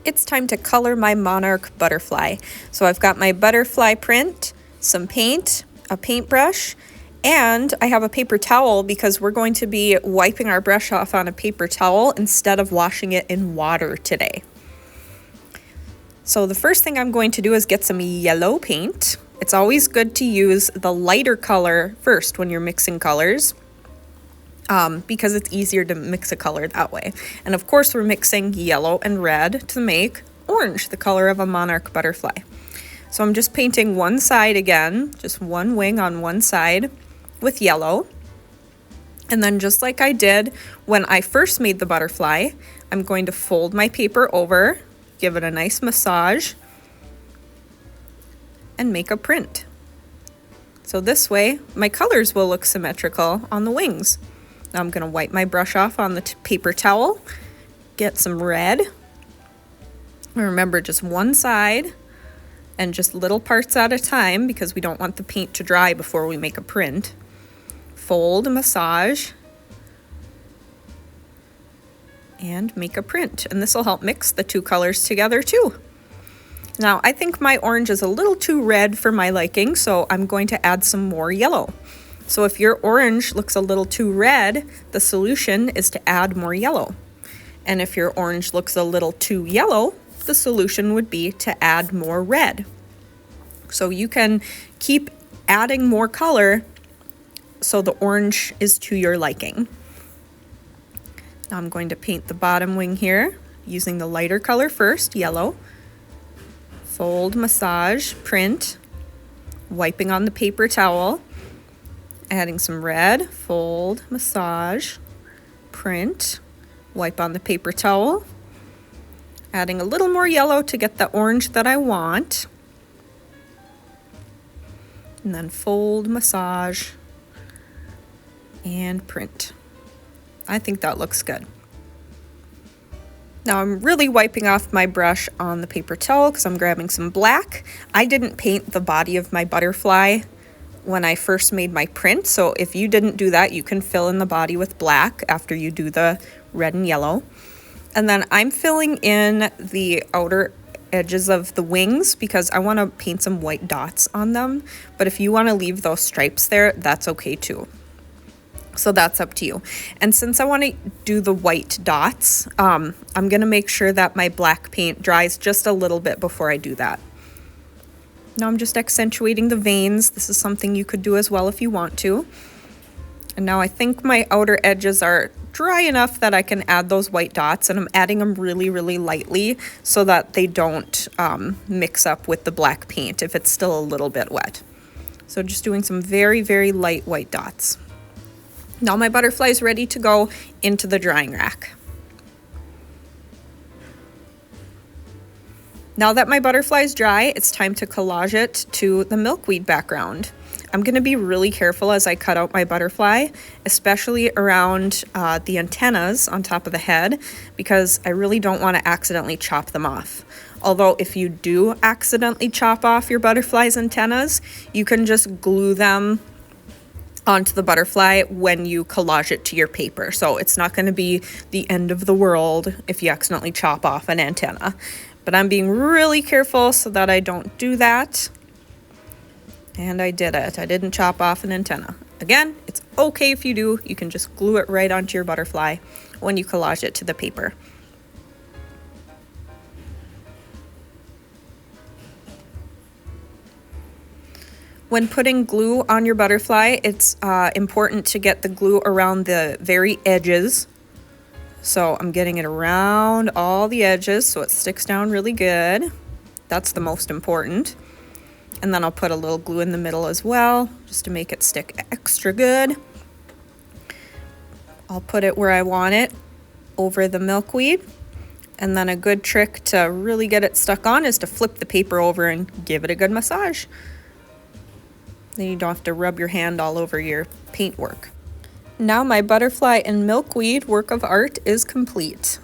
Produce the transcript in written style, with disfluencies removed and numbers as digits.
it's time to color my Monarch butterfly. So I've got my butterfly print, some paint, a paintbrush, and I have a paper towel because we're going to be wiping our brush off on a paper towel instead of washing it in water today. So the first thing I'm going to do is get some yellow paint. It's always good to use the lighter color first when you're mixing colors, because it's easier to mix a color that way. And of course we're mixing yellow and red to make orange, the color of a monarch butterfly. So I'm just painting one side again, just one wing on one side with yellow. And then just like I did when I first made the butterfly, I'm going to fold my paper over, give it a nice massage, and make a print. So this way my colors will look symmetrical on the wings. Now I'm going to wipe my brush off on the paper towel, get some red. Remember, just one side and just little parts at a time because we don't want the paint to dry before we make a print. Fold, massage, and make a print. And this will help mix the two colors together too. Now I think my orange is a little too red for my liking, so I'm going to add some more yellow. So if your orange looks a little too red, the solution is to add more yellow. And if your orange looks a little too yellow, the solution would be to add more red. So you can keep adding more color so the orange is to your liking. Now I'm going to paint the bottom wing here using the lighter color first, yellow. Fold, massage, print, wiping on the paper towel. Adding some red, fold, massage, print, wipe on the paper towel. Adding a little more yellow to get the orange that I want. And then fold, massage, and print. I think that looks good. Now I'm really wiping off my brush on the paper towel because I'm grabbing some black. I didn't paint the body of my butterfly when I first made my print, so if you didn't do that, you can fill in the body with black after you do the red and yellow. And then I'm filling in the outer edges of the wings because I want to paint some white dots on them, but if you want to leave those stripes there, that's okay too. So that's up to you. And since I want to do the white dots, I'm going to make sure that my black paint dries just a little bit before I do that. Now I'm just accentuating the veins. This is something you could do as well if you want to. And now I think my outer edges are dry enough that I can add those white dots, and I'm adding them really, really lightly so that they don't mix up with the black paint if it's still a little bit wet. So just doing some very, very light white dots. Now my butterfly is ready to go into the drying rack. Now that my butterfly is dry, it's time to collage it to the milkweed background. I'm going to be really careful as I cut out my butterfly, especially around the antennas on top of the head, because I really don't want to accidentally chop them off. Although if you do accidentally chop off your butterfly's antennas, you can just glue them onto the butterfly when you collage it to your paper. So it's not going to be the end of the world if you accidentally chop off an antenna. But I'm being really careful so that I don't do that. And I did it. I didn't chop off an antenna. Again, it's okay if you do. You can just glue it right onto your butterfly when you collage it to the paper. When putting glue on your butterfly, it's important to get the glue around the very edges. So I'm getting it around all the edges so it sticks down really good. That's the most important. And then I'll put a little glue in the middle as well, just to make it stick extra good. I'll put it where I want it, over the milkweed. And then a good trick to really get it stuck on is to flip the paper over and give it a good massage. Then you don't have to rub your hand all over your paintwork. Now my butterfly and milkweed work of art is complete.